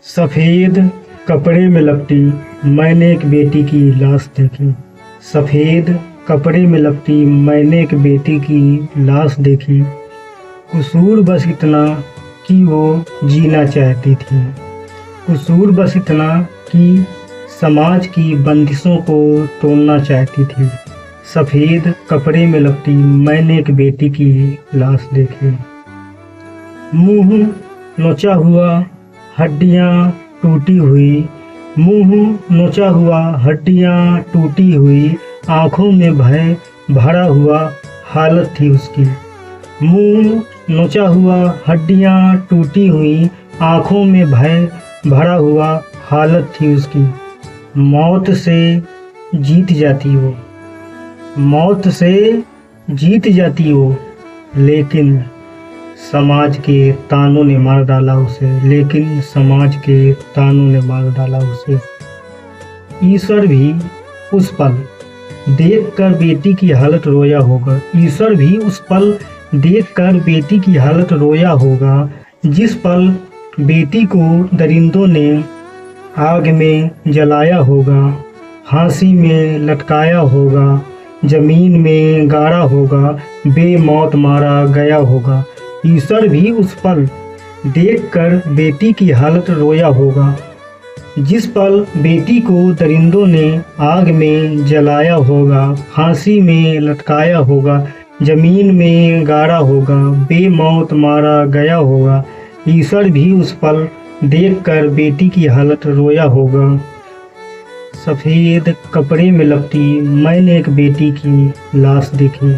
सफ़ेद कपड़े में लपटी मैंने एक बेटी की लाश देखी। सफ़ेद कपड़े में लपटी मैंने एक बेटी की लाश देखी। कसूर बस इतना कि वो जीना चाहती थी। कसूर बस इतना कि समाज की बंदिशों को तोड़ना चाहती थी। सफ़ेद कपड़े में लपटी मैंने एक बेटी की लाश देखी। मुंह नोचा हुआ, हड्डियाँ टूटी हुई, मुंह नोचा हुआ, हड्डियाँ टूटी हुई, आँखों में भय भरा हुआ हालत थी उसकी। मुंह नोचा हुआ, हड्डियाँ टूटी हुई, आँखों में भय भरा हुआ हालत थी उसकी। मौत से जीत जाती वो, मौत से जीत जाती वो, लेकिन समाज के तानों ने मार डाला उसे, लेकिन समाज के तानों ने मार डाला उसे। ईश्वर भी उस पल देखकर बेटी की हालत रोया होगा। ईश्वर भी उस पल देखकर बेटी की हालत रोया होगा, जिस पल बेटी को दरिंदों ने आग में जलाया होगा, फांसी में लटकाया होगा, जमीन में गाड़ा होगा, बेमौत मारा गया होगा। ईश्वर भी उस पल देखकर बेटी की हालत रोया होगा, जिस पल बेटी को दरिंदों ने आग में जलाया होगा, फांसी में लटकाया होगा, जमीन में गाड़ा होगा, बेमौत मारा गया होगा। ईश्वर भी उस पल देखकर बेटी की हालत रोया होगा। सफ़ेद कपड़े में लपटी मैंने एक बेटी की लाश देखी।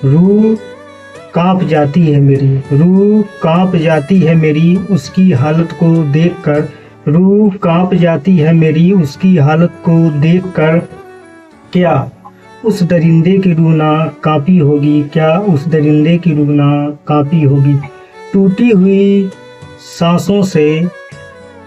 रूह कांप जाती है मेरी, रूह कांप जाती है मेरी उसकी हालत को देखकर। रूह कांप जाती है मेरी उसकी हालत को देखकर। क्या उस दरिंदे की रूह ना कांपी होगी? क्या उस दरिंदे की रूह ना कांपी होगी? टूटी हुई सांसों से,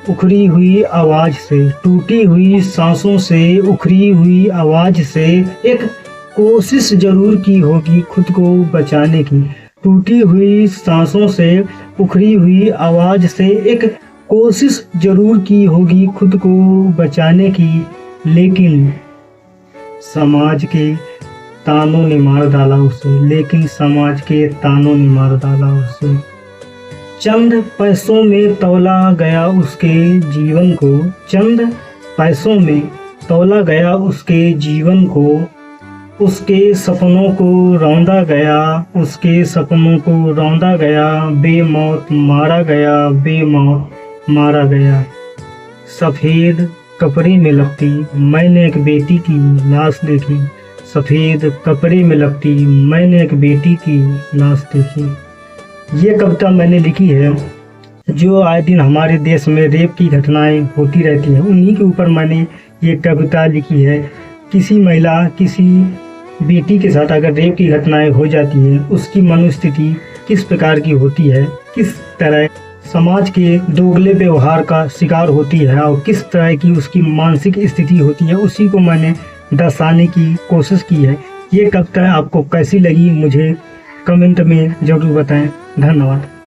उखड़ी हुई आवाज़ से, टूटी हुई सांसों से, उखड़ी हुई आवाज़ से एक कोशिश जरूर की होगी खुद को बचाने की। टूटी हुई सांसों से, उखड़ी हुई आवाज़ से एक कोशिश जरूर की होगी खुद को बचाने की, लेकिन समाज के तानों ने मार डाला उसे, लेकिन समाज के तानों ने मार डाला उसे। चंद पैसों में तौला गया उसके जीवन को, चंद पैसों में तौला गया उसके जीवन को, उसके सपनों को रौंदा गया, उसके सपनों को रौंदा गया, बेमौत मारा गया, बेमौत मारा गया। सफ़ेद कपड़े में लपटी मैंने एक बेटी की लाश देखी। सफ़ेद कपड़े में लपटी मैंने एक बेटी की लाश देखी। ये कविता मैंने लिखी है जो आए दिन हमारे देश में रेप की घटनाएं होती रहती हैं, उन्हीं के ऊपर मैंने ये कविता लिखी है। किसी महिला, किसी बेटी के साथ अगर रेप की घटनाएं हो जाती हैं, उसकी मनोस्थिति किस प्रकार की होती है, किस तरह समाज के दोगले व्यवहार का शिकार होती है और किस तरह की उसकी मानसिक स्थिति होती है, उसी को मैंने दर्शाने की कोशिश की है। ये कविता आपको कैसी लगी मुझे कमेंट में ज़रूर बताएं। धन्यवाद।